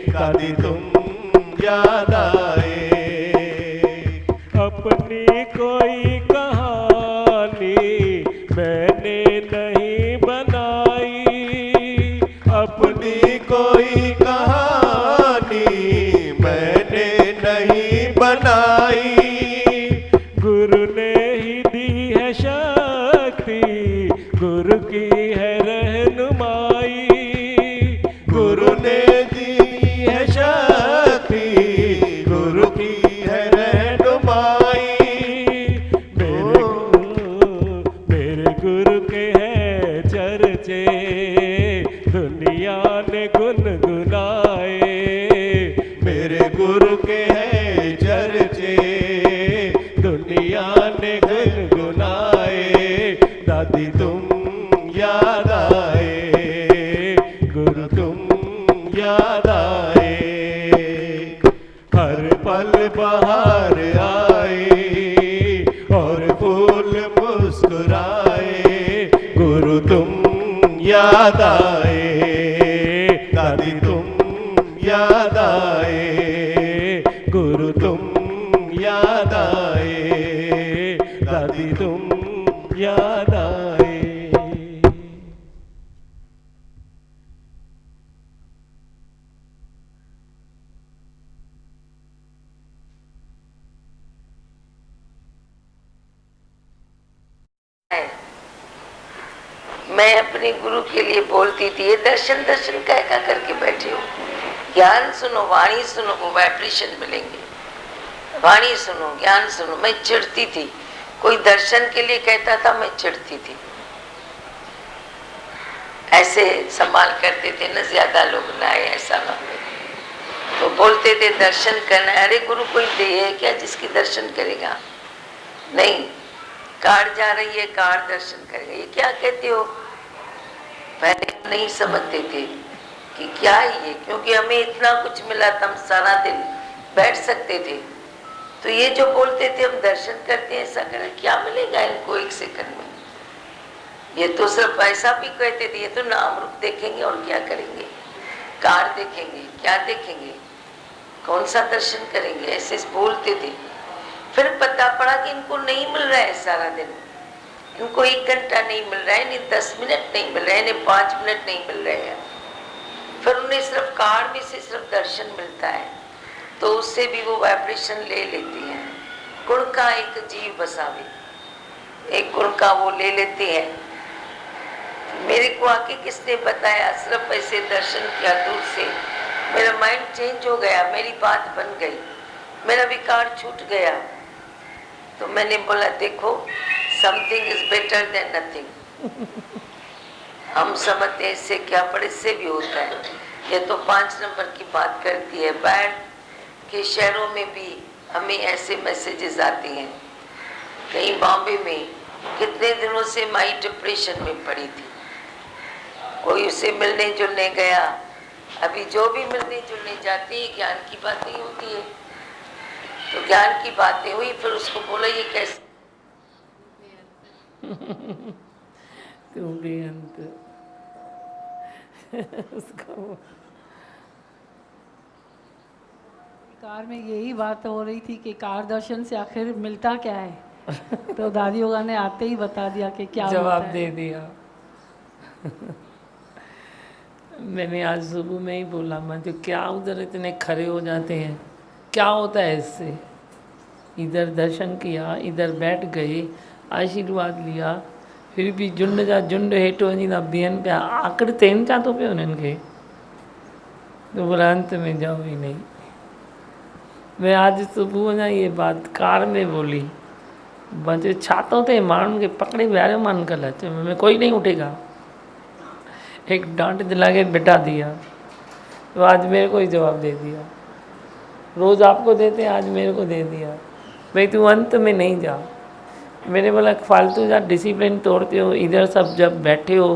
दादी तुम याद आए। अपनी कोई कहानी मैंने नहीं बनाई, अपनी कोई कहानी मैंने नहीं बनाई। गुरु ने ही दी है शक्ति, गुरु की है रहनुमाई, गुरु ने दी है शक्ति, गुरु की है रहनुमाई। मेरे गुरु के हैं चर्चे, दुनिया ने गुनगुनाए। मेरे गुरु के हैं चर्चे, दुनिया ने गुनगुनाए। दादी तुम याद आए, गुरु तुम याद आए। हर पल बाहर आए और फूल मुस्कुराए। गुरु तुम याद आए, दादी तुम याद आए। गुरु तुम याद आए, दादी तुम याद आए। मैं अपने गुरु के लिए बोलती थी, ये दर्शन दर्शन क्या करके बैठे हो, ज्ञान सुनो, वाणी सुनो, वो वाइब्रेशन मिलेंगे। वाणी सुनो, ज्ञान सुनो। मैं चिढ़ती थी, कोई दर्शन के लिए कहता था, मैं चिढ़ती थी। ऐसे संभाल करते थे ना, ज्यादा लोग ना आए, ऐसा ना हो। तो बोलते थे दर्शन करना है। अरे गुरु कोई दे है क्या जिसकी दर्शन करेगा? नहीं, कार जा रही है, कार दर्शन करेगा, ये क्या कहते हो? पहले नहीं समझते थे कि क्या है ये, क्योंकि हमें इतना कुछ मिला था, हम सारा दिन बैठ सकते थे। तो ये जो बोलते थे हम दर्शन करते हैं, ऐसा करें, क्या मिलेगा इनको एक सेकंड में? ये तो सिर्फ ऐसा भी कहते थे, ये तो नाम रूप देखेंगे और क्या करेंगे, कार देखेंगे, क्या देखेंगे, कौन सा दर्शन करेंगे, ऐसे बोलते थे। फिर पता पड़ा कि इनको नहीं मिल रहा है सारा दिन, इनको 1 घंटा नहीं मिल रहा है, इन्हें 10 मिनट नहीं मिल रहे हैं, इन्हें 5 मिनट नहीं मिल रहे हैं। फिर उन्हें सिर्फ कार में से सिर्फ दर्शन मिलता है, तो उससे भी वो वाइब्रेशन ले लेती हैं। गुण का एक जीव बसावे, एक गुण का वो ले लेते हैं। मेरे को आके किसने बताया, सिर्फ ऐसे दर्शन किया दूर से, मेरा माइंड चेंज हो गया, मेरी बात बन गई, मेरा विकार छूट गया। तो मैंने बोला देखो, something is better than nothing. हम समझते हैं इससे क्या, पर इससे भी होता है। ये तो 5 नंबर की बात करती है। बैड के शहरों में भी हमें ऐसे मैसेजेस आते हैं। कहीं बॉम्बे में कितने दिनों से माई डिप्रेशन में पड़ी थी, कोई उसे मिलने जुलने गया। अभी जो भी मिलने जुलने जाती है, ज्ञान की बातें होती है, तो ज्ञान की बातें हुई, फिर उसको बोला ये कैसे तू भी अंत उसको कार में यही बात हो रही थी कि कार दर्शन से आखिर मिलता क्या है। तो दादी होगा ने आते ही बता दिया कि क्या जवाब मिलता दे है। दिया। मैंने आज सुबह में ही बोला, मैं जो क्या उधर इतने खड़े हो जाते हैं, क्या होता है इससे? इधर दर्शन किया, इधर बैठ गए, आशीर्वाद लिया, फिर भी झुंड जा झुंड हेठो वञी था बीहनि पिया, आख़िर थियनि छा थो पियो उन्हनि खे? तो बोला अंत में जाओ ही नहीं। मैं आज सुबह ना ये बात कार में बोली, मुझे छा तो थे, माण्हुनि खे पकड़े विहारियो मां अंकल अचे, मैं कोई नहीं उठेगा, एक डांट दिला के बिठा दिया। तो आज मेरे को ही जवाब दे दिया। रोज़ आपको देते हैं, आज मेरे को दे दिया, भाई तू अंत में नहीं जा। मैंने बोला फालतू जा डिसिप्लिन तोड़ते हो, इधर सब जब बैठे हो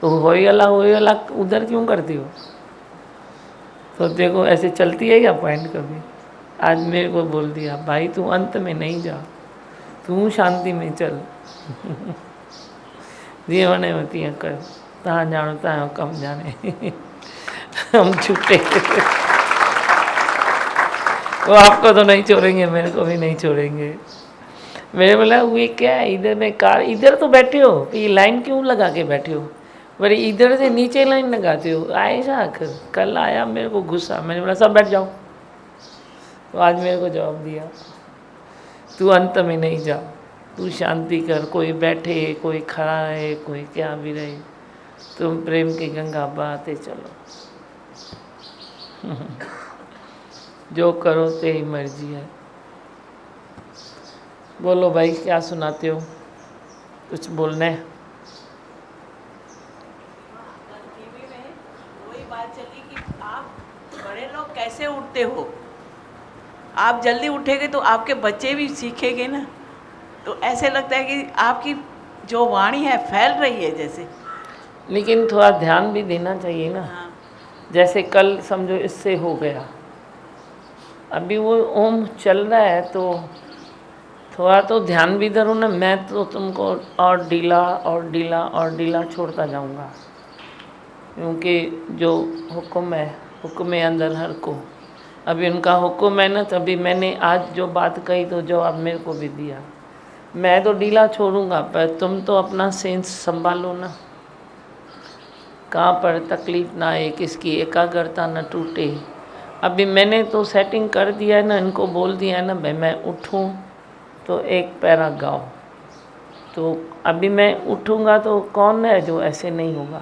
तो होई अला उधर क्यों करती हो? तो देखो ऐसे चलती है क्या पॉइंट कभी? आज मेरे को बोल दिया, भाई तू अंत में नहीं जा, तू शांति में चल। जीअं वणे तीअं कर, तव्हां ॼाणो तव्हांजो कमु ॼाणे। हम छूटे। वो आपको तो नहीं छोड़ेंगे, मेरे को भी नहीं छोड़ेंगे। मैंने बोला ये क्या है, इधर में कार, इधर तो बैठे हो, ये लाइन क्यों लगा के बैठे हो, बोले इधर से नीचे लाइन लगाते हो। आयशा आखिर कल आया, मेरे को गुस्सा, मैंने बोला सब बैठ जाओ। तो आज मेरे को जवाब दिया, तू अंत में नहीं जा, तू शांति कर, कोई बैठे कोई खड़ा रहे कोई क्या भी रहे, तुम प्रेम की गंगा बहाते चलो। जो करो तेरी मर्जी है। बोलो भाई, क्या सुनाते हो, कुछ बोलना है? टीवी में वही बात चली कि आप बड़े लोग कैसे उठते हो, आप जल्दी उठेंगे तो आपके बच्चे भी सीखेंगे ना। तो ऐसे लगता है कि आपकी जो वाणी है फैल रही है जैसे। लेकिन थोड़ा ध्यान भी देना चाहिए ना। हाँ, जैसे कल समझो इससे हो गया, अभी वो ओम चल रहा है तो थोड़ा तो ध्यान भी धरो ना। मैं तो तुमको और ढीला और ढीला और ढीला छोड़ता जाऊंगा, क्योंकि जो हुक्म है, हुक्म है अंदर हर को। अभी उनका हुक्म है ना, तभी मैंने आज जो बात कही तो जवाब मेरे को भी दिया। मैं तो ढीला छोड़ूंगा, पर तुम तो अपना सेंस संभालो ना, कहाँ पर तकलीफ ना आए, किसकी एकाग्रता न टूटे। अभी मैंने तो सेटिंग कर दिया है ना, इनको बोल दिया है ना भाई मैं उठूँ तो एक पैरा गाओ। तो अभी मैं उठूँगा तो कौन है जो ऐसे नहीं होगा,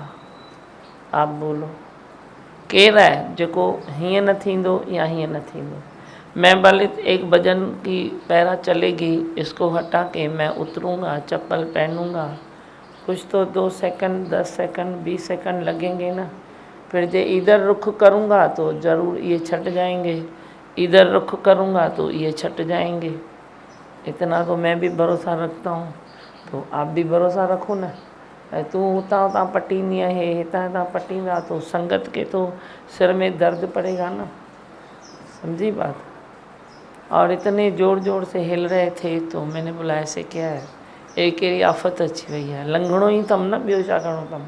आप बोलो केर है जेको हीअं न थींदो या हीअं न थींदो। मैं भले एक भजन की पैरा चलेगी, इसको हटा के मैं उतरूँगा, चप्पल पहनूँगा, कुछ तो 2 सेकंड 10 सेकंड 20 सेकंड लगेंगे ना। फिर जे इधर रुख करूँगा तो ज़रूर ये छट जाएंगे, इधर रुख करूँगा तो ये छट जाएंगे। इतना तो मैं भी भरोसा रखता हूँ, तो आप भी भरोसा रखो ना। तू उतां उतां पटींदी है, हितां हितां पटींदा तो संगत के तो सिर में दर्द पड़ेगा ना, समझी बात। और इतने ज़ोर ज़ोर से हिल रहे थे तो मैंने बोला ऐसे क्या है, एक कहिड़ी आफ़त अची वई है, लंघणो ही तम न, ॿियो छा करिणो तम,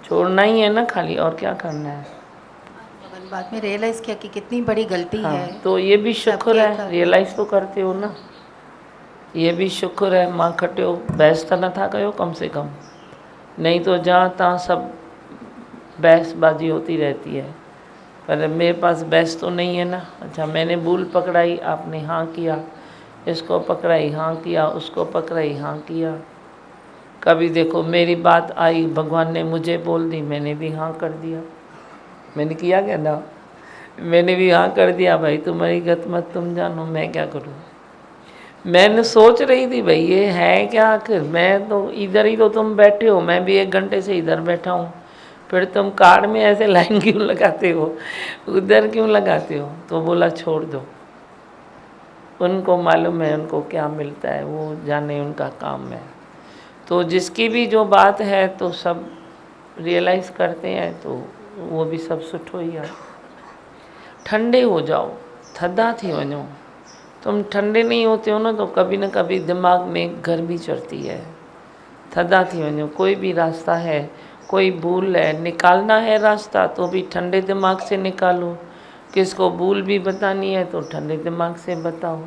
छोड़ना ही है ना खाली, और क्या करना है। बाद में रियलाइज़ किया कि कितनी बड़ी गलती हाँ, है। तो ये भी शुक्र सबके है, कर- रियलाइज़ तो करते हो ना, ये भी शुक्र है। मां खटियो, बहस तो नथा कयो कम से कम, नहीं तो जहाँ तहाँ सब बहसबाजी होती रहती है। पर मेरे पास बहस तो नहीं है ना। अच्छा, मैंने भूल पकड़ाई, आपने हाँ किया, इसको पकड़ाई हाँ किया, उसको पकड़ाई हाँ किया। कभी देखो मेरी बात आई, भगवान ने मुझे बोल दी, मैंने भी हाँ कर दिया। मैंने किया क्या ना, मैंने भी हाँ कर दिया। भाई तुम्हारी गत मत तुम जानो, मैं क्या करूँ। मैंने सोच रही थी भाई ये है क्या आखिर, मैं तो इधर ही तो तुम बैठे हो, मैं भी 1 घंटे से इधर बैठा हूँ, फिर तुम कार में ऐसे लाइन क्यों लगाते हो, उधर क्यों लगाते हो। तो बोला छोड़ दो, उनको मालूम है उनको क्या मिलता है, वो जाने, उनका काम है। तो जिसकी भी जो बात है तो सब रियलाइज़ करते हैं, तो वो भी सब सुठो ही है। ठंडे हो जाओ, थधा थी वञो। तुम ठंडे नहीं होते हो ना तो कभी न कभी दिमाग में गर्मी चढ़ती है। थधा थी वञो, कोई भी रास्ता है, कोई भूल है, निकालना है रास्ता तो भी ठंडे दिमाग से निकालो। किसको भूल भी बतानी है तो ठंडे दिमाग से बताओ।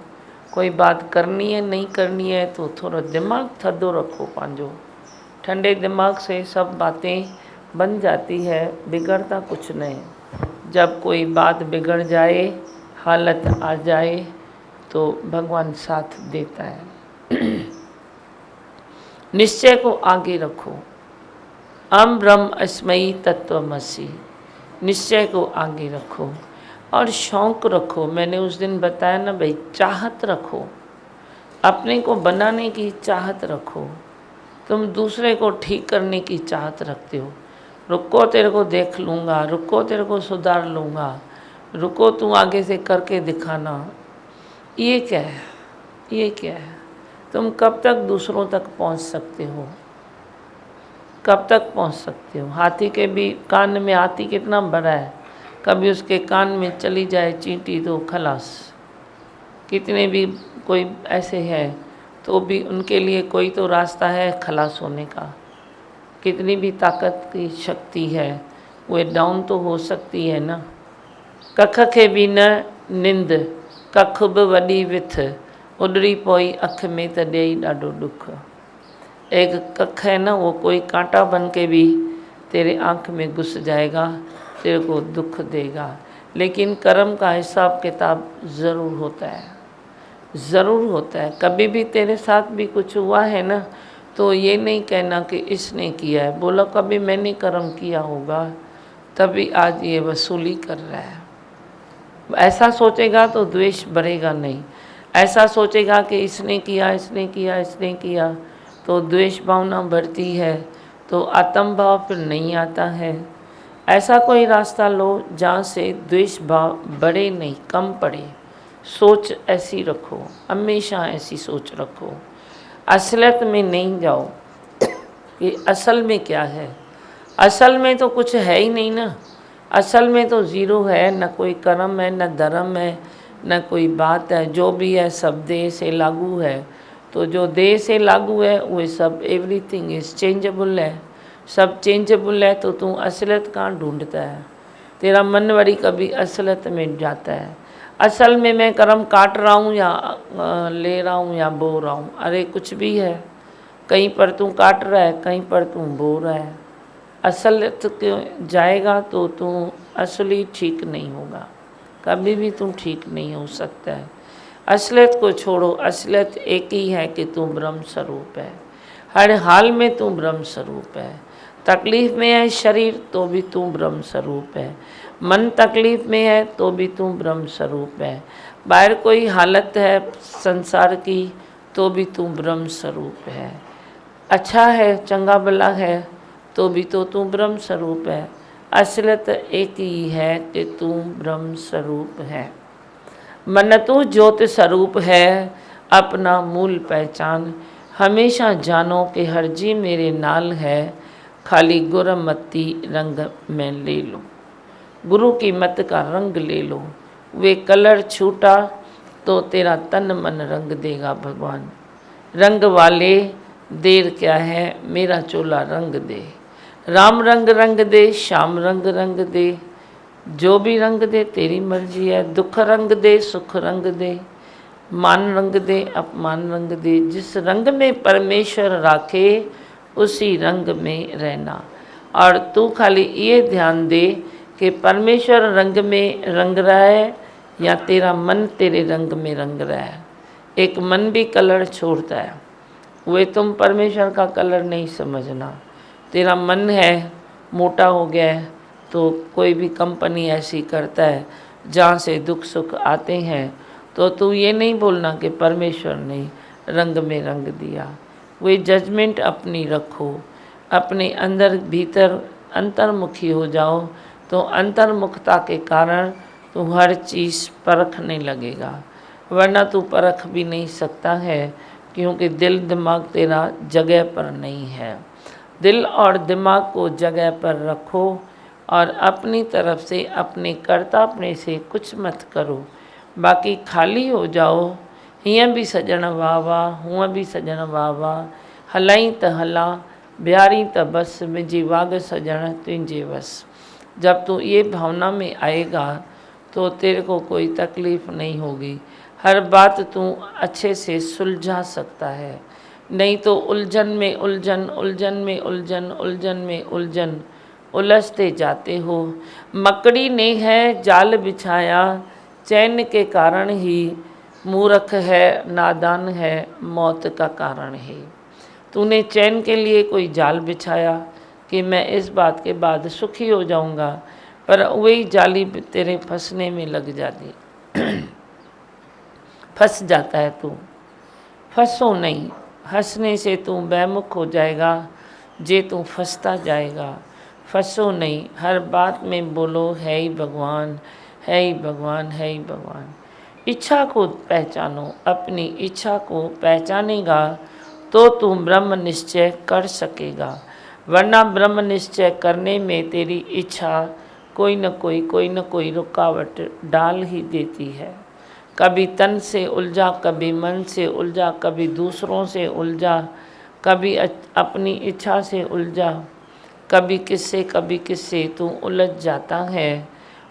कोई बात करनी है नहीं करनी है तो थोड़ा दिमाग थधो रखो पंहिंजो। ठंडे दिमाग से सब बातें बन जाती है, बिगड़ता कुछ नहीं। जब कोई बात बिगड़ जाए, हालत आ जाए तो भगवान साथ देता है। निश्चय को आगे रखो, अहम ब्रह्म अस्मयी तत्वमसि। निश्चय को आगे रखो और शौक़ रखो। मैंने उस दिन बताया ना भाई, चाहत रखो, अपने को बनाने की चाहत रखो। तुम दूसरे को ठीक करने की चाहत रखते हो, रुको तेरे को देख लूँगा, रुको तेरे को सुधार लूँगा, रुको तू आगे से करके दिखाना। ये क्या है, ये क्या है। तुम कब तक दूसरों तक पहुंच सकते हो, कब तक पहुंच सकते हो। हाथी के भी कान में, हाथी कितना बड़ा है, कभी उसके कान में चली जाए चींटी तो खलास। कितने भी कोई ऐसे हैं तो भी उनके लिए कोई तो रास्ता है खलास होने का। कितनी भी ताकत की शक्ति है, वो डाउन तो हो सकती है ना। कख के भी न निंद कख बि वॾी विथ उॾड़ी पोई अख में त ॾेई ॾाढो दुख। एक कख है ना, वो कोई कांटा बन के भी तेरे आँख में घुस जाएगा, तेरे को दुख देगा। लेकिन कर्म का हिसाब किताब ज़रूर होता है, ज़रूर होता है। कभी भी तेरे साथ भी कुछ हुआ है ना, तो ये नहीं कहना कि इसने किया है। बोला कभी मैंने कर्म किया होगा तभी आज ये वसूली कर रहा है। ऐसा सोचेगा तो द्वेष बढ़ेगा नहीं। ऐसा सोचेगा कि इसने किया, इसने किया, इसने किया, तो द्वेष भावना बढ़ती है, तो आत्म भाव फिर नहीं आता है। ऐसा कोई रास्ता लो जहाँ से द्वेष भाव बढ़े नहीं, कम पड़े। सोच ऐसी रखो, हमेशा ऐसी सोच रखो। असलियत में नहीं जाओ कि असल में क्या है। असल में तो कुछ है ही नहीं ना। असल में तो ज़ीरो है, न कोई कर्म है, न धर्म है, न कोई बात है। जो भी है सब देह से लागू है। तो जो देह से लागू है वो सब एवरीथिंग इज चेंजेबल है, सब चेंजेबल है। तो तू असलियत कहाँ ढूंढता है? तेरा मन वरी कभी असलियत में जाता है। असल में मैं कर्म काट रहा हूँ या ले रहा हूँ या बो रहा हूँ, अरे कुछ भी है। कहीं पर तू काट रहा है, कहीं पर तू बो रहा है। असलियत के जाएगा तो तू असली ठीक नहीं होगा, कभी भी तू ठीक नहीं हो सकता है। असलियत को छोड़ो, असलियत एक ही है कि तू ब्रह्म स्वरूप है। हर हाल में तू ब्रह्म स्वरूप है। तकलीफ़ में है शरीर तो भी तू ब्रह्म स्वरूप है। मन तकलीफ़ में है तो भी तू ब्रह्म स्वरूप है। बाहर कोई हालत है संसार की तो भी तू ब्रह्म स्वरूप है। अच्छा है, चंगा भला है तो भी तो तू ब्रह्म स्वरूप है। असलियत एक ही है कि तू ब्रह्म स्वरूप है। मन तू ज्योत स्वरूप है, अपना मूल पहचान। हमेशा जानो कि हर जी मेरे नाल है, खाली गुरमती रंग में ले लो। गुरु की मत का रंग ले लो। वे कलर छूटा तो तेरा तन मन रंग देगा भगवान। रंग वाले देर क्या है, मेरा चोला रंग दे। राम रंग रंग दे, श्याम रंग रंग दे, जो भी रंग दे तेरी मर्जी है। दुख रंग दे, सुख रंग दे, मान रंग दे, अपमान रंग दे। जिस रंग में परमेश्वर राखे उसी रंग में रहना। और तू खाली ये ध्यान दे कि परमेश्वर रंग में रंग रहा है या तेरा मन तेरे रंग में रंग रहा है। एक मन भी कलर छोड़ता है, वे तुम परमेश्वर का कलर नहीं समझना। तेरा मन है मोटा हो गया है तो कोई भी कंपनी ऐसी करता है जहाँ से दुख सुख आते हैं, तो तू ये नहीं बोलना कि परमेश्वर ने रंग में रंग दिया। वे जजमेंट अपनी रखो, अपने अंदर भीतर अंतर्मुखी हो जाओ, तो अंतर्मुखता के कारण तू हर चीज़ परखने लगेगा। वरना तू परख भी नहीं सकता है, क्योंकि दिल दिमाग तेरा जगह पर नहीं है। दिल और दिमाग को जगह पर रखो और अपनी तरफ से अपने कर्तापने से कुछ मत करो। बाकी खाली हो जाओ। हीअं भी सजण वाह वाह, हूअं भी सजण वाह वाह, हलाई त हला, बिहारी त बस, मुंहिंजी वाग सजण तुंहिंजे बस। जब तू ये भावना में आएगा तो तेरे को कोई तकलीफ़ नहीं होगी। हर बात तू अच्छे से सुलझा सकता है। नहीं तो उलझन में उलझन, उलझन में उलझन, उलझन में उलझन उलझते जाते हो। मकड़ी ने है जाल बिछाया, चैन के कारण ही मूर्ख है, नादान है, मौत का कारण है। तूने चैन के लिए कोई जाल बिछाया कि मैं इस बात के बाद सुखी हो जाऊंगा, पर वही जाली तेरे फंसने में लग जाती फंस जाता है तू। फंसो नहीं, हंसने से तू बेमुख हो जाएगा, जे तू फंसता जाएगा। फंसो नहीं, हर बात में बोलो है ही भगवान, है ही भगवान, है ही भगवान। इच्छा को पहचानो, अपनी इच्छा को पहचानेगा तो तू ब्रह्म निश्चय कर सकेगा। वरना ब्रह्म निश्चय करने में तेरी इच्छा कोई न कोई रुकावट डाल ही देती है। कभी तन से उलझा, कभी मन से उलझा, कभी दूसरों से उलझा, कभी अपनी इच्छा से उलझा, कभी किससे तू उलझ जाता है।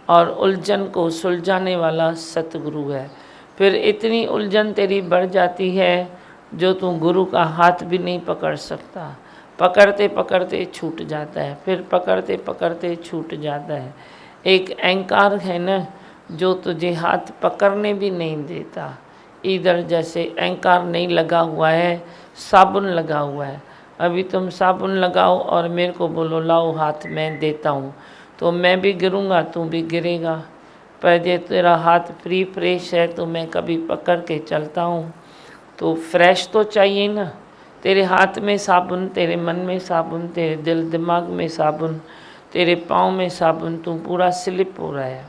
और उलझन को सुलझाने वाला सतगुरु है। फिर इतनी उलझन तेरी बढ़ जाती है जो तू गुरु का हाथ भी नहीं पकड़ सकता, पकड़ते पकड़ते छूट जाता है, फिर पकड़ते पकड़ते छूट जाता है। एक अहंकार है ना जो तुझे हाथ पकड़ने भी नहीं देता। इधर जैसे अहंकार नहीं लगा हुआ है, साबुन लगा हुआ है। अभी तुम साबुन लगाओ और मेरे को बोलो लाओ हाथ मैं देता हूँ, तो मैं भी गिरूँगा, तू भी गिरेगा। पर ये तेरा हाथ फ्री फ्रेश है तो मैं कभी पकड़ के चलता हूँ, तो फ्रेश तो चाहिए ना। तेरे हाथ में साबुन, तेरे मन में साबुन, तेरे दिल दिमाग में साबुन, तेरे पाँव में साबुन, तू पूरा स्लिप हो रहा है।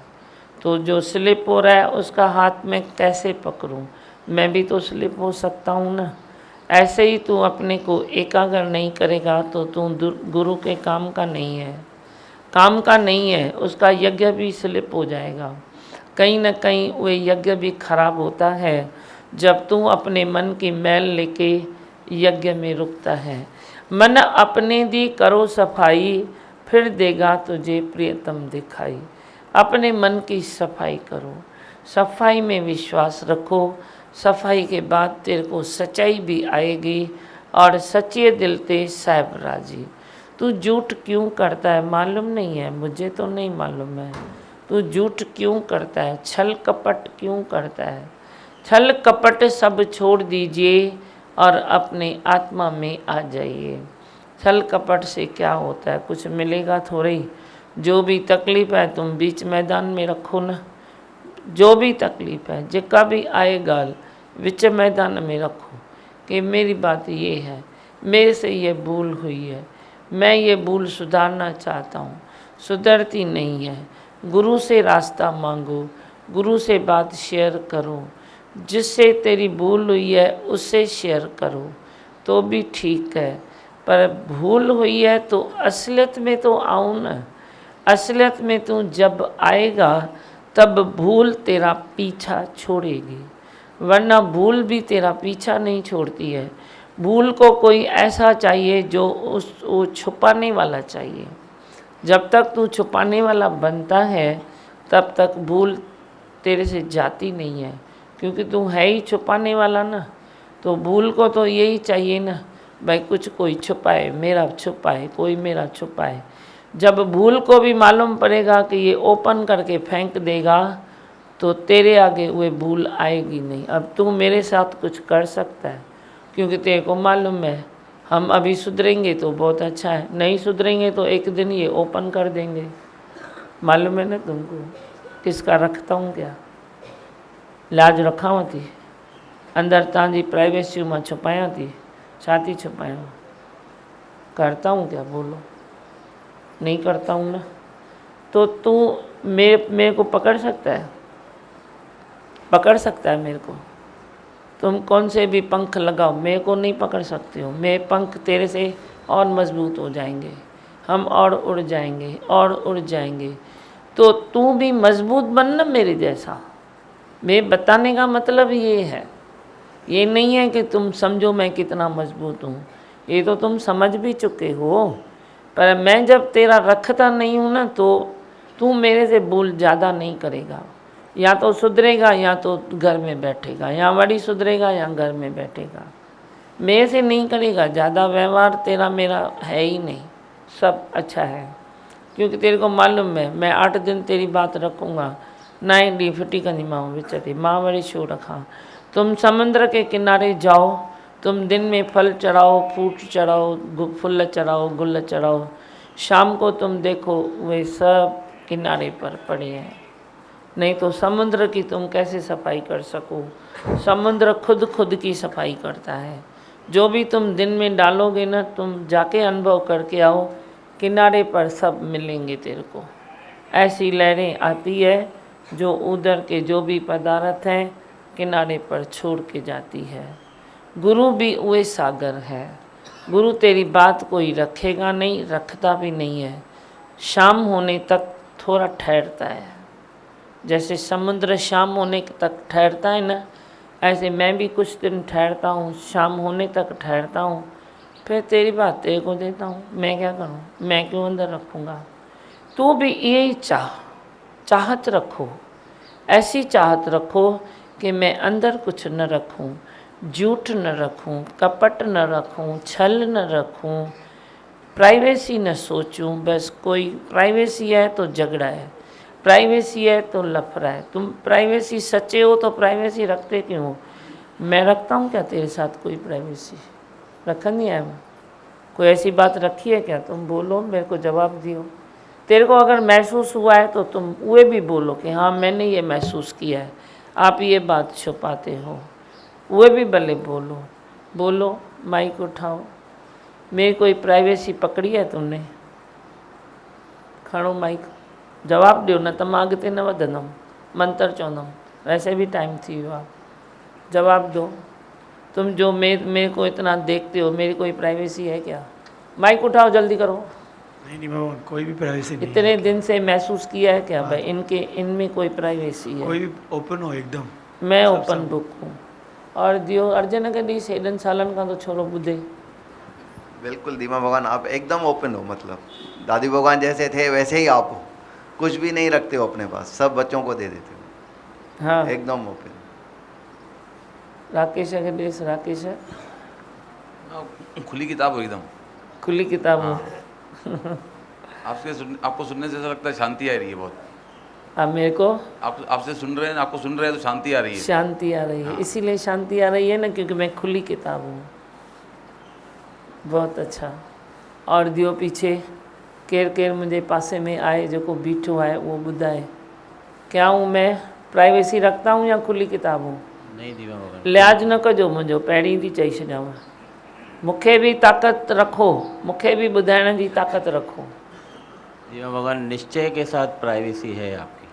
तो जो स्लिप हो रहा है उसका हाथ में कैसे पकड़ूं? मैं भी तो स्लिप हो सकता हूँ ना। ऐसे ही तू अपने को एकाग्र नहीं करेगा तो तू गुरु के काम का नहीं है, काम का नहीं है। उसका यज्ञ भी स्लिप हो जाएगा। कहीं ना कहीं वो यज्ञ भी खराब होता है जब तू अपने मन की मैल लेके यज्ञ में रुकता है। मन अपने दी करो सफाई, फिर देगा तुझे प्रियतम दिखाई। अपने मन की सफाई करो, सफाई में विश्वास रखो। सफाई के बाद तेरे को सच्चाई भी आएगी और सच्चे दिल ते साहिब राजी। तू झूठ क्यों करता है मालूम नहीं है, मुझे तो नहीं मालूम है। तू झूठ क्यों करता है, छल कपट क्यों करता है? छल कपट सब छोड़ दीजिए और अपने आत्मा में आ जाइए। छल कपट से क्या होता है, कुछ मिलेगा थोड़ी। जो भी तकलीफ़ है तुम बीच मैदान में रखो ना। जो भी तकलीफ़ है जिसका भी आए गाल विच मैदान में रखो कि मेरी बात ये है, मेरे से ये भूल हुई है, मैं ये भूल सुधारना चाहता हूँ, सुधरती नहीं है। गुरु से रास्ता मांगो, गुरु से बात शेयर करो। जिससे तेरी भूल हुई है उससे शेयर करो तो भी ठीक है, पर भूल हुई है तो असलियत में तो आओ ना। असलियत में तू जब आएगा तब भूल तेरा पीछा छोड़ेगी, वरना भूल भी तेरा पीछा नहीं छोड़ती है। भूल को कोई ऐसा चाहिए जो वो छुपाने वाला चाहिए। जब तक तू छुपाने वाला बनता है तब तक भूल तेरे से जाती नहीं है, क्योंकि तू है ही छुपाने वाला ना। तो भूल को तो यही चाहिए ना, भाई कुछ कोई छुपाए, मेरा छुपाए, कोई मेरा छुपाए। जब भूल को भी मालूम पड़ेगा कि ये ओपन करके फेंक देगा तो तेरे आगे वो भूल आएगी नहीं। अब तू मेरे साथ कुछ कर सकता है क्योंकि तेरे को मालूम है हम अभी सुधरेंगे तो बहुत अच्छा है, नहीं सुधरेंगे तो एक दिन ये ओपन कर देंगे। मालूम है ना तुमको किसका रखता हूँ क्या? लाज रखाव थी अंदर तांजी प्राइवेसी में छुपाया थी, छाती छुपाया करता हूँ क्या? बोलो नहीं करता हूँ ना। तो तू मेरे को पकड़ सकता है, पकड़ सकता है मेरे को। तुम कौन से भी पंख लगाओ मेरे को नहीं पकड़ सकते हो। मेरे पंख तेरे से और मजबूत हो जाएंगे, हम और उड़ जाएंगे और उड़ जाएंगे। तो तू भी मजबूत बनना मेरे जैसा। मैं बताने का मतलब ये है, ये नहीं है कि तुम समझो मैं कितना मजबूत हूँ, ये तो तुम समझ भी चुके हो। पर मैं जब तेरा रखता नहीं हूँ ना तो तू मेरे से भूल ज़्यादा नहीं करेगा। या तो सुधरेगा या तो घर में बैठेगा, या बड़ी सुधरेगा या घर में बैठेगा। मेरे से नहीं करेगा ज़्यादा व्यवहार, तेरा मेरा है ही नहीं। सब अच्छा है क्योंकि तेरे को मालूम है मैं 8 दिन तेरी बात रखूँगा। ना ही डी फिटी कंदी माँ विचती माँ वरी शो रखा। तुम समुद्र के किनारे जाओ, तुम दिन में फल चढ़ाओ, फ्रूट चढ़ाओ, फूल चढ़ाओ, गुल चढ़ाओ, शाम को तुम देखो वे सब किनारे पर पड़े हैं। नहीं तो समुद्र की तुम कैसे सफाई कर सको? समुद्र खुद की सफाई करता है। जो भी तुम दिन में डालोगे ना, तुम जाके अनुभव करके आओ, किनारे पर सब मिलेंगे तेरे को। ऐसी लहरें आती है जो उधर के जो भी पदार्थ हैं किनारे पर छोड़ के जाती है। गुरु भी वही सागर है। गुरु तेरी बात कोई रखेगा नहीं, रखता भी नहीं है। शाम होने तक थोड़ा ठहरता है, जैसे समुद्र शाम होने तक ठहरता है ना, ऐसे मैं भी कुछ दिन ठहरता हूँ, शाम होने तक ठहरता हूँ, फिर तेरी बात तेरे को देता हूँ। मैं क्या करूँ? मैं क्यों अंदर रखूँगा? तू भी यही चाह, चाहत रखो, ऐसी चाहत रखो कि मैं अंदर कुछ न रखूं, झूठ न रखूं, कपट न रखूं, छल न रखूं, प्राइवेसी न सोचूं। बस कोई प्राइवेसी है तो झगड़ा है, प्राइवेसी है तो लफड़ा है। तुम प्राइवेसी सच्चे हो तो प्राइवेसी रखते क्यों हो? मैं रखता हूँ क्या तेरे साथ कोई प्राइवेसी? रखनी है? कोई ऐसी बात रखी है क्या? तुम बोलो, मेरे को जवाब दियो। तेरे को अगर महसूस हुआ है तो तुम वो भी बोलो कि हाँ मैंने ये महसूस किया है, आप ये बात छुपाते हो, वो भी भले बोलो। बोलो, माइक उठाओ। मेरी कोई प्राइवेसी पकड़ी है तुमने? खड़ो माइक, जवाब ॾियो, न त मां अॻिते न वधंदमि, मंत्र चवंदमि। वैसे भी टाइम थी वियो आहे, जवाब दो। तुम जो मेरे को इतना देखते हो, मेरी कोई प्राइवेसी है क्या? माइक उठाओ, जल्दी करो। नहीं भगवान, कोई भी प्राइवेसी नहीं इतने है। दिन से महसूस किया है क्या भाई इनमें कोई प्राइवेसी है? कोई भी ओपन हो एकदम। मैं सब ओपन बुक हूँ। और दियो अर्जन के ॾींहुं हेॾनि सालनि खां तो छोरो ॿुधे। बिल्कुल दीमा भगवान, आप एकदम ओपन हो। मतलब दादी भगवान जैसे थे वैसे ही आप हो, कुछ भी नहीं रखते हो अपने पास, सब बच्चों को दे देते हो। हाँ, एकदम ओपन। राकेश के ॾेस, राकेश खुली किताब हो एकदम। खुली किताब हो। आपको सुनने से ऐसा लगता है शांति आ रही है बहुत। अब मेरे को आपसे सुन रहे हैं, आपको सुन रहे हैं तो शांति आ रही है। शांति आ रही है, इसीलिए शांति आ रही है ना, क्योंकि मैं खुली किताब हूँ। बहुत अच्छा। और दियो पीछे केर केर मुंहिंजे पासे में आए जेको बीठो आहे उहो ॿुधाए, क्या हूँ मैं? प्राइवेसी रखता हूँ या खुली किताब हूँ? नहीं दीमा भगवान, लिहाज़ न कजो मुंहिंजो, पहिरीं थी चई छॾियांव। मूंखे भी ताक़त रखो, मूंखे भी ॿुधाइण जी ताक़त रखो। दीमा भगवान, निश्चय के साथ प्राइवेसी है आपकी,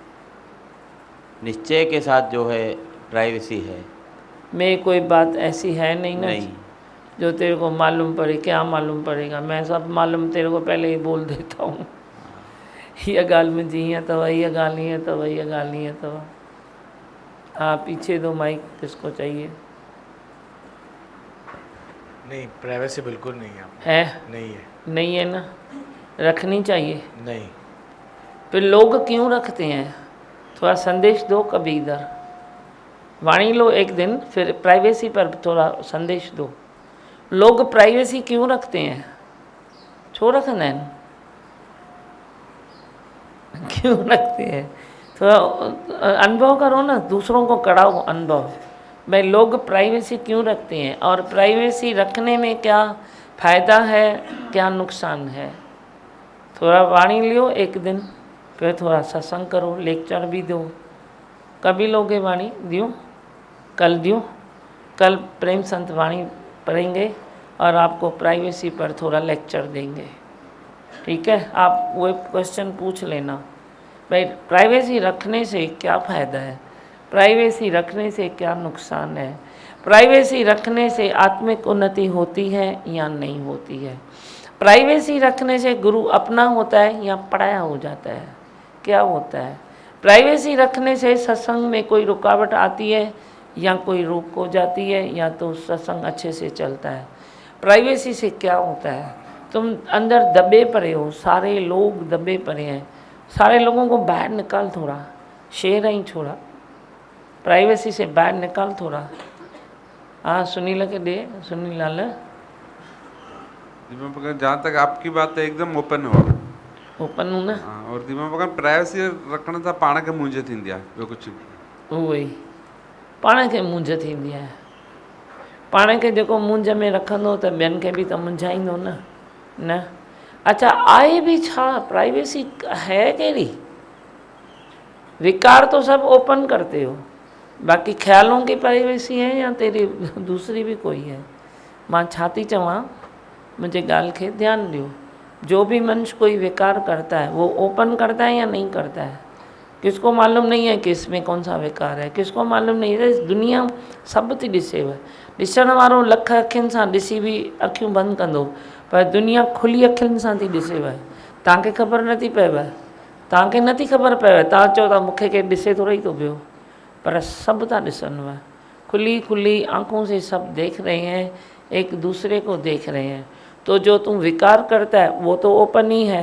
निश्चय के साथ जो है प्राइवेसी है। मेरी कोई बात ऐसी है नहीं ना नहीं। जो तेरे को मालूम पड़े। क्या मालूम पड़ेगा? मैं सब मालूम तेरे को पहले ही बोल देता हूँ। हीअ ॻाल्हि मुंहिंजी हीअं अथव, हीअ ॻाल्हि हीअं अथव, हीअ ॻाल्हि हीअं अथव। हाँ, पीछे दो माइक, किसको चाहिए? नहीं, प्राइवेसी बिल्कुल नहीं है। है? नहीं है। नहीं है ना? रखनी चाहिए। नहीं। फिर लोग क्यों रखते हैं? थोड़ा संदेश दो कभी इधर। वाणी लो एक दिन, फिर प्राइवेसी पर थोड़ा संदेश दो। लोग प्राइवेसी क्यों रखते हैं? छो रखंदा आहिनि? क्यों रखते हैं? थोड़ा अनुभव करो ना, दूसरों को कराओ अनुभव। भाई लोग प्राइवेसी क्यों रखते हैं और प्राइवेसी रखने में क्या फ़ायदा है, क्या नुकसान है? थोड़ा वाणी लियो एक दिन, फिर थोड़ा सत्संग करो, लेक्चर भी दो। कभी लोगे वाणी? दियो, कल दियो। कल प्रेम संत वाणी पढ़ेंगे और आपको प्राइवेसी पर थोड़ा लेक्चर देंगे। ठीक है? आप वो क्वेश्चन पूछ लेना, भाई प्राइवेसी रखने से क्या फ़ायदा है, प्राइवेसी रखने से क्या नुकसान है, प्राइवेसी रखने से आत्मिक उन्नति होती है या नहीं होती है, प्राइवेसी रखने से गुरु अपना होता है या पराया हो जाता है, क्या होता है, प्राइवेसी रखने से सत्संग में कोई रुकावट आती है या कोई रोक हो जाती है या तो सत्संग अच्छे से चलता है। प्राइवेसी से क्या होता है? तुम अंदर दबे पड़े हो, सारे लोग दबे पड़े हैं, सारे लोगों को बाहर निकाल थोड़ा, शेर ही छोड़ा, प्राइवेसी से बाहर निकाल थोड़ा। हाँ, सुनील के दे, सुनील लाल। दीमा भगवान, जहाँ तक आपकी बात है एकदम ओपन हो। ओपन हूँ ना? हाँ, और दीमा भगवान प्राइवेसी रखने सां पाण खे मुंझ थींदी आहे, ॿियो कुझु उहो ई पाण खे मुंझ थींदी आहे। पाण खे जेको मुंझ में रखंदो त ॿियनि खे बि त मुंझाईंदो न। अच्छा, आहे भी छा? प्राइवेसी है कहिड़ी? विकार तो सब ओपन करते हो, बाकी ख्यालों की प्राइवेसी है या तेरी दूसरी भी कोई है? मां छा थी चवां, मुझे ॻाल्हि खे ध्यानु ॾियो। जो भी मनुष्य कोई विकार करता है वो ओपन करता है या नहीं करता है? किसको मालूम नहीं है कि इसमें कौन सा विकार है, किसको मालूम नहीं है। दुनिया सभु थी ॾिसेव, ॾिसण वारो लख अखियुनि सां ॾिसी बि अखियूं बंदि कंदो, पर दुनिया खुली अखियुनि सां थी ॾिसेव। तव्हांखे ख़बर नथी पएव, तव्हांखे नथी ख़बर पएव, तव्हां चओ था मूंखे केरु ॾिसे थोरो ई थो पियो, पर सभु था ॾिसनिव। खुली खुली आँखों से सब देख रहे हैं, एक दूसरे को देख रहे हैं। तो जो तुम विकार करता है वो तो ओपन ही है,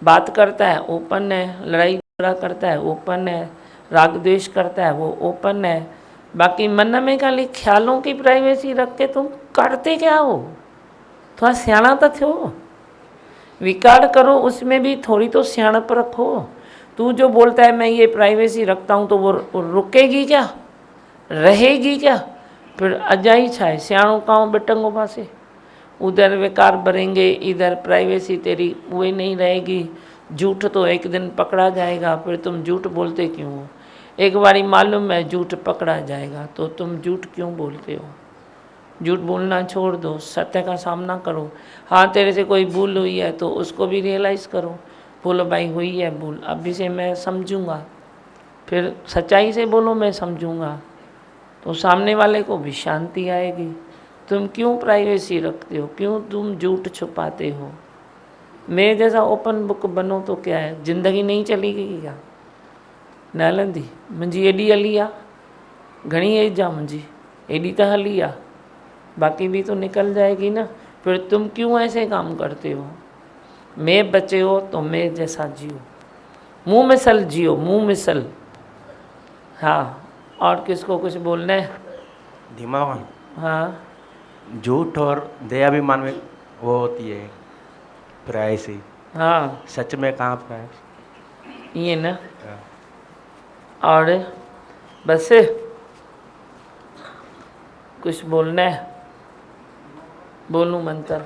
बात करता है ओपन है, लड़ाई करता है ओपन है, राग द्वेष करता है वो ओपन है। बाकी मन में खाली ख्यालों की प्राइवेसी रख के तुम करते क्या हो? थोड़ा सियाणा तो थो। विकार करो उसमें भी थोड़ी तो सियाणप रखो। तू जो बोलता है मैं ये प्राइवेसी रखता हूँ तो वो रुकेगी क्या, रहेगी क्या? फिर अजाई छा है सियाणो काओ बिटंगो पासे। उधर विकार भरेंगे, इधर प्राइवेसी तेरी वही नहीं रहेगी। झूठ तो एक दिन पकड़ा जाएगा, फिर तुम झूठ बोलते क्यों हो? एक बारी मालूम है झूठ पकड़ा जाएगा तो तुम झूठ क्यों बोलते हो? झूठ बोलना छोड़ दो, सत्य का सामना करो। हाँ तेरे से कोई भूल हुई है तो उसको भी रियलाइज़ करो, बोलो भाई हुई है भूल, अभी से मैं समझूंगा। फिर सच्चाई से बोलो मैं समझूंगा, तो सामने वाले को भी शांति आएगी। तुम क्यों प्राइवेसी रखते हो? क्यों तुम झूठ छुपाते हो? मेरे जैसा ओपन बुक बनो तो क्या है, ज़िंदगी नहीं चलेगी क्या? न हलंदी। मुंहिंजी एॾी हली आहे, घणी एज आहे मुंहिंजी, एॾी त हली आहे, बाकी भी तो निकल जाएगी ना। फिर तुम क्यों ऐसे काम करते हो? मैं बचे हो तो मैं जैसा जियो, मुँह मिसल जियो, मुँह मिसल। हाँ, और किसको कुछ बोलना है? दिमाग। हाँ, झूठ और दयाभिमान में वो होती है प्राइवेसी। हाँ, सच में कहाँ प्राइवेसी? ये ना। और बस कुछ बोलना है? बोलूं मंत्र?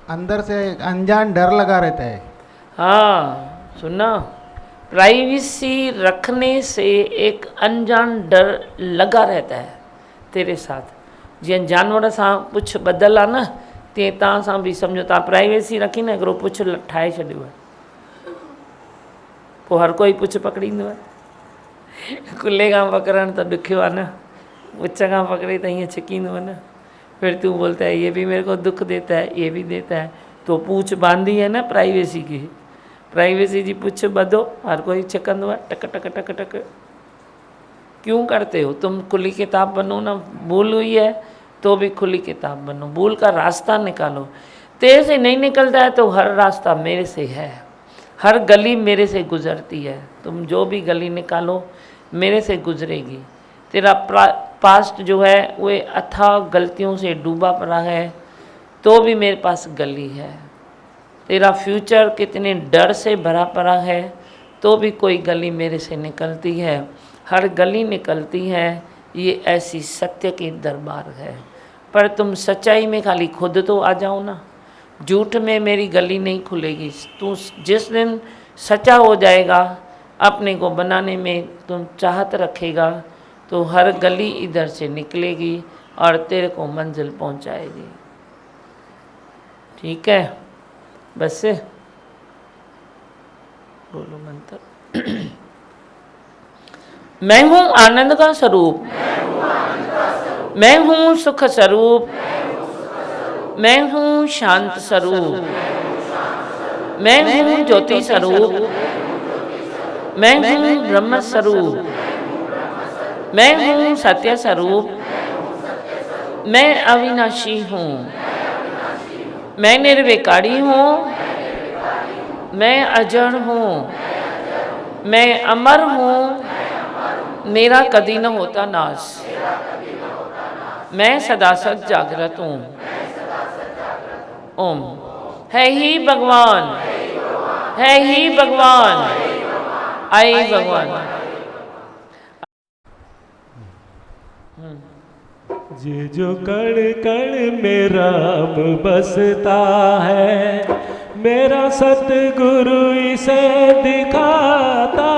अंदर से अनजान डर लगा रहता है। हाँ सुना, प्राइवेसी रखने से एक अनजान डर लगा रहता है तेरे साथ। जीअं जानवर सां पुछ बदल आहे न, तीअं तव्हां सां बि सम्झो तव्हां प्राइवेसी रखी न, हिकिड़ो पुछ ठाहे छॾियो आहे, पोइ हर कोई पुछ पकड़ींदो आहे। कुल्ले खां पकड़णु त ॾुखियो आहे न, पुछ खां पकड़े त ईअं छिकींदो आहे न। फिर तू बोलता है ये भी मेरे को दुख देता है, ये भी देता है, तो पूछ बांधी है ना प्राइवेसी की। प्राइवेसी जी पुछ बधो, हर कोई छिकंदो है, टक टक टक टक। क्यों करते हो? तुम खुली किताब बनो ना, भूल हुई है तो भी खुली किताब बनो, भूल का रास्ता निकालो। तेरे से नहीं निकलता है तो हर रास्ता मेरे से है, हर गली मेरे से गुजरती है। तुम जो भी गली निकालो मेरे से गुजरेगी। तेरा पास्ट जो है वो अथाह गलतियों से डूबा पड़ा है तो भी मेरे पास गली है। तेरा फ्यूचर कितने डर से भरा पड़ा है तो भी कोई गली मेरे से निकलती है, हर गली निकलती है। ये ऐसी सत्य की दरबार है। पर तुम सच्चाई में खाली खुद तो आ जाओ ना, झूठ में मेरी गली नहीं खुलेगी। तू जिस दिन सच्चा हो जाएगा, अपने को बनाने में तुम चाहत रखेगा, तो हर गली इधर से निकलेगी और तेरे को मंजिल पहुंचाएगी। ठीक है, बस बोलो मंत्र। मैं हूँ आनंद का स्वरूप, मैं हूँ सुख स्वरूप, मैं हूँ शांत स्वरूप, मैं हूँ ज्योति स्वरूप, मैं हूँ ब्रह्म स्वरूप, मैं हूँ सत्य स्वरूप, मैं अविनाशी हूँ, मैं निर्विकारी हूँ, मैं अजर हूँ, मैं अमर हूँ, मेरा कभी न होता नाश, मैं सदा सद जागृत हूँ। ओम। है ही भगवान, है ही भगवान, आई भगवान। ये जो कण कण में राम बसता है, मेरा सतगुरु इसे दिखाता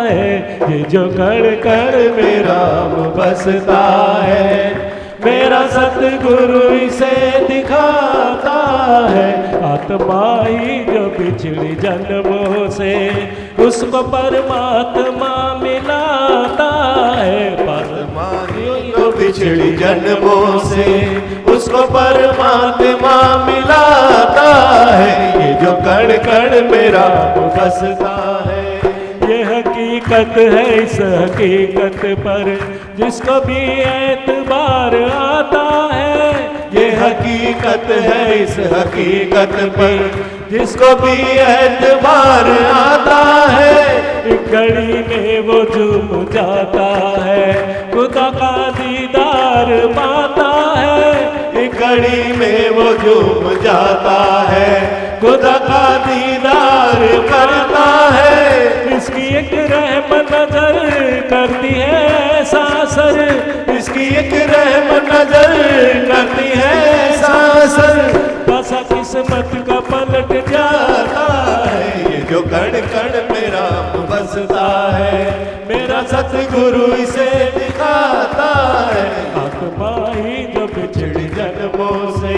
है। ये जो कण कण में राम बसता है, मेरा सतगुरु इसे दिखाता है। आत्मा ही जो बिछड़ी जन्मों से उसको परमात्मा मिलाता है। परमात्मा जो बिछड़ी जन्मों से उसको परमात्मा मिलाता है। ये जो कण कण मेरा बसता है, ये हकीकत है, इस हकीकत पर जिसको भी एतबार आता है। ये हकीकत है, इस हकीकत पर जिसको भी एतबार आता है, एक घड़ी में वो झूम जाता है, खुदा का दीदार पाता है। एक घड़ी में वो झूम जाता है, खुदा का दीदार करता है। इसकी एक रहम नजर करती है ऐसा असर, इसकी एक रहम नजर करती है ऐसा असर, बसा किस्मत का पलट जाता है। ये जो कण कण में राम बसता है, मेरा सतगुरु इसे दिखाता है। आत्मा ही जो बिछड़ी जन्मों से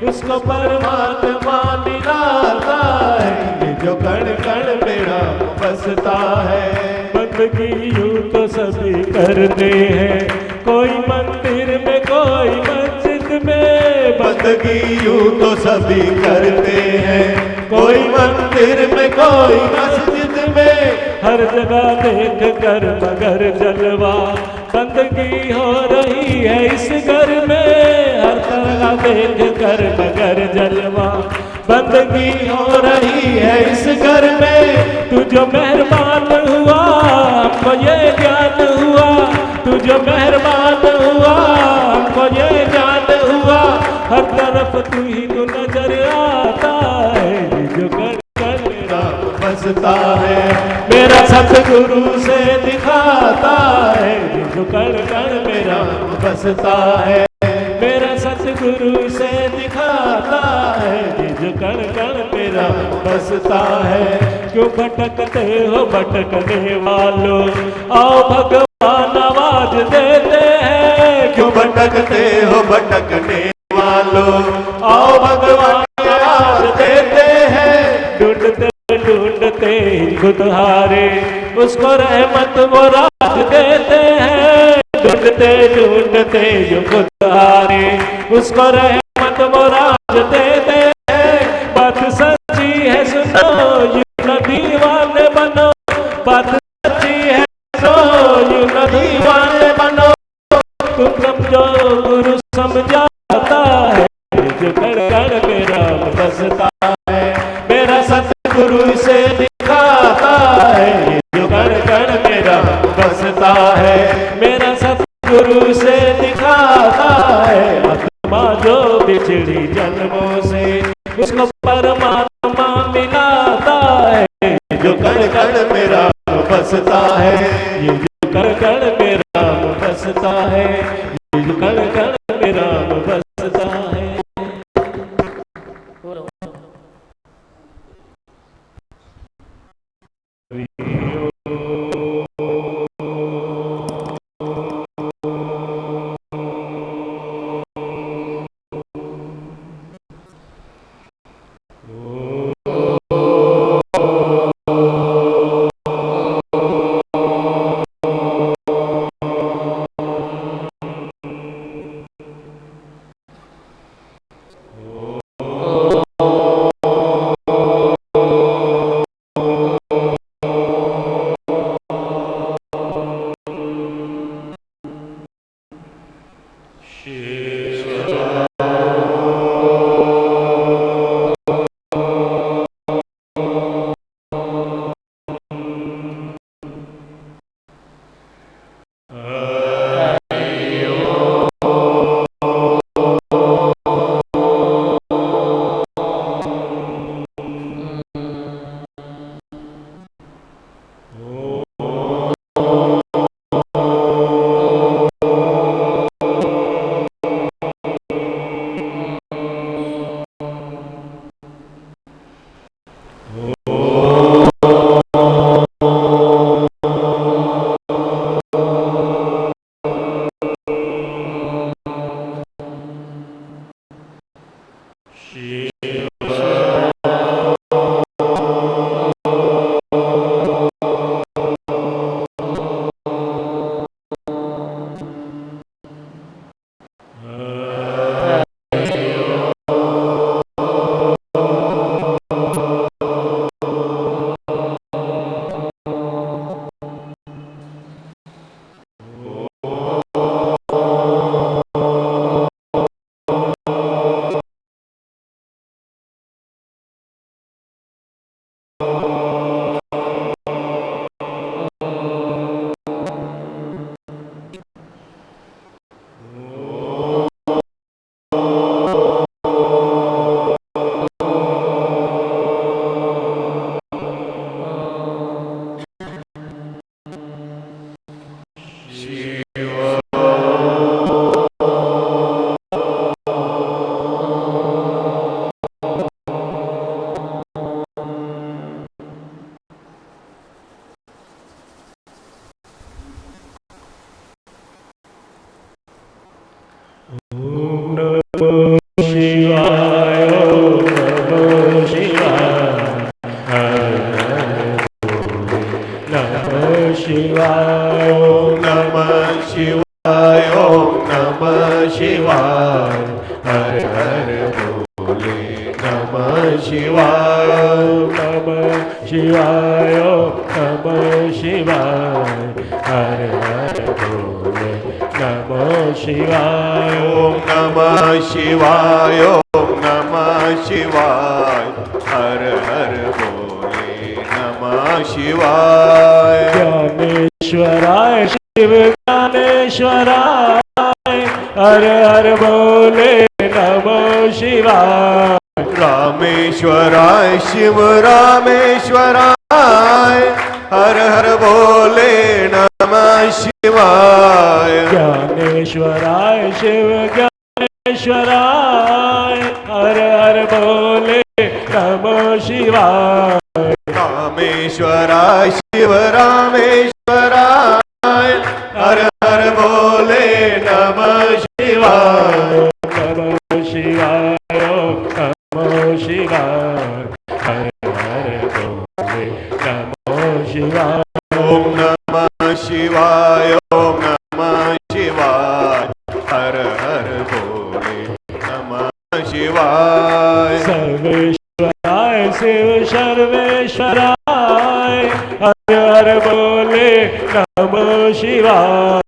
उसको परमात्मा मिलाता है। ये जो कण कण में राम बसता है। बंदगी यूं तो सभी करते हैं, कोई मंदिर में कोई मस्जिद में। बंदगी यूं तो सभी करते हैं, कोई मंदिर में कोई मस्जिद में। हर जगह देख कर मगर जलवा, बंदगी हो रही है इस घर में। हर जगह देख कर मगर जलवा, बंदगी हो रही है इस घर में। तू जो मेहरबान हुआ हमको ये ज्ञान हुआ, तू जो मेहरबान हुआ हमको ये ज्ञान हुआ। हर तरफ तू ही तो नजर आता है, ये जो कण कण राम बसता है, मेरा सतगुरु से दिखाता है। ये जो कण कण में राम बसता है, मेरा सतगुरु से दिखाता है। ये जो कण कण में राम बसता है। क्यों भटकते हो भटकने वालों, आओ भगवान आवाज देते हैं। क्यों भटकते हो भटकने वालों, आओ भगवान आवाज देते हैं। ढूंढते ढूंढते खुद हारे, उसको रहमत वो राज देते हैं। ढूंढते ढूंढते जो खुद हारे, उसको रहमत वो राज देते हैं। बात सच्ची है सुनो, यूं न दीवाने बनो। बात सच्ची है सुनो, यूं न दीवाने बनो। तुम समझो गुरु समझाता है, जो कण कण में राम बसता है। मेरा सतगुरु इसे दिखाता है। ये जो कण कण में राम बसता है, मेरा सतगुरु से दिखाता है। आत्मा जो बिछड़ी जन्मों से, उसको परमात्मा मिलाता है। जो कण कण में राम बसता है, ये जो कण कण में राम बसता है, ये जो कण कण में राम बसता है। शिवाय ओम नमः शिवाय ओम नमः शिवाय हर हर भोले नमः शिवाय नमः शिवाय नमः शिवाय हर हर भोले नमः शिवाय ओम नमः शिवाय ओम नमः शिवाय हर हर भोले नमः शिवाय ज्ञानेश्वराय शिव ज्ञानेश्वराय हर हर भोले नमः शिवाय रामेश्वराय शिव रामेश्वराय हर हर भोले नमः शिवाय ज्ञानेश्वराय शिव ज्ञानेश्वराय हर हर भोले नमः शिवाय रामेश्वराय शिव रामेश्वराय हर हर भोले नमः शिवाय नमः शिवाय नमः शिवाय हर हर भोले नमः शिवाय ओम नमः शिवाय ओम नमः शिवाय हर हर भोले नमः शिवाय सर्वेश्वराय शिव सर्वेश्वराय हर हर भोले नमः शिवाय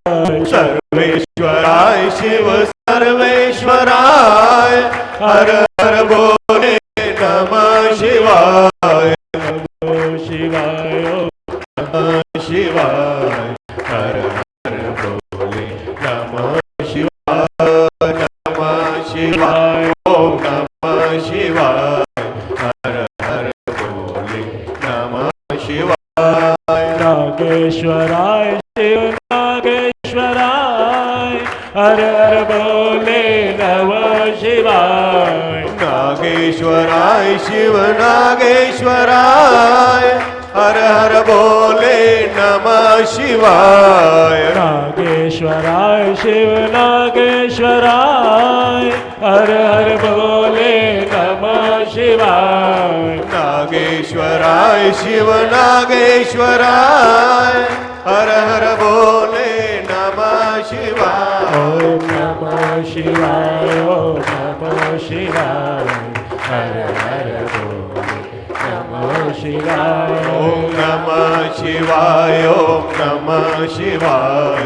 सर्वेश्वराय शिव सर्वेश्वराय हर हर भोले नमः शिवाय नमः शिवाय नमः शिवाय हर हर भोले नमः शिवाय नमः शिवाय ओम नमः शिवाय हर हर भोले नमः शिवाय नागेश्वराय शिव नागेश्वराय हर हर भोले नमः शिवाय नागेश्वराय शिव नागेश्वराय हर हर भोले नमः शिवाय नागेश्वराय शिव नागेश्वराय हर हर भोले नमः शिवाय नागेश्वराय शिव नागेश्वराय हर हर भोले नमः शिवाय ओम नमः शिवाय ओम नमः शिवाय हर हर भोले नमः शिवाय ओम नमः शिवाय ओम नमः शिवाय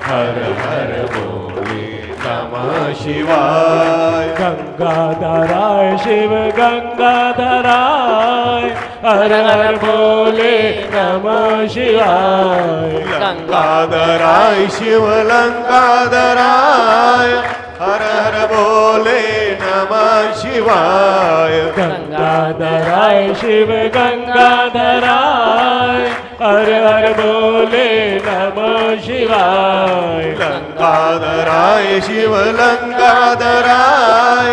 हर हर भोले नमः शिवाय गंगाधराय शिव गंगाधराय हर हर भोले नमः शिवाय लंकाधराय शिव लंकाधराय हर हर भोले नमः शिवाय गंगाधराय शिव गंगाधराय हर हर भोले नमः शिवाय लंकाधराय शिव लंकाधराय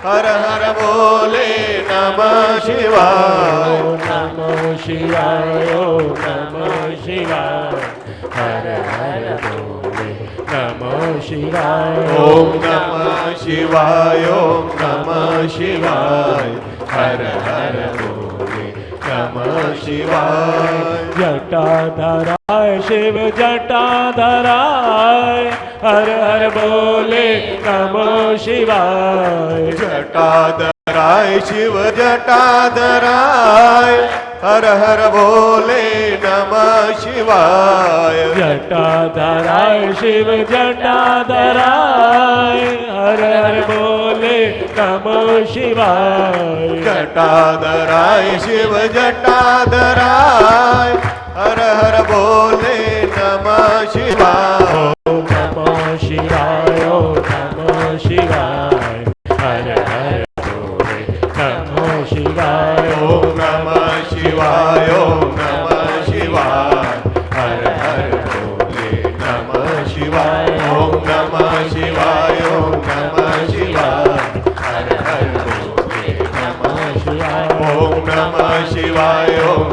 हर हर भोले नमः शिवाय नमः शिवाय ओम नमः शिवाय हर हर भोले नमः शिवाय ओम नमः शिवाय ओम नमः शिवाय हर हर भोले नमः शिवाय जटाधराय शिव जटाधराय हर हर भोले नमः शिवाय जटाधराय शिव जटाधराय हर हर भोले नमः शिवाय जटाधराय शिव जटाधराय हर हर भोले नमः शिवाय जटाधराय शिव जटाधराय हर हर भोले नमः शिवाय ओम नमः शिवाय ओम नमः शिवाय हर हर भोले नमः शिवाय ओम नमः शिवाय ओम नमः शिवाय हर हर भोले नमः शिवाय ओम नमः शिवाय ओम नमः शिवाय हर हर भोले नमः शिवाय ओम नमः शिवाय ओम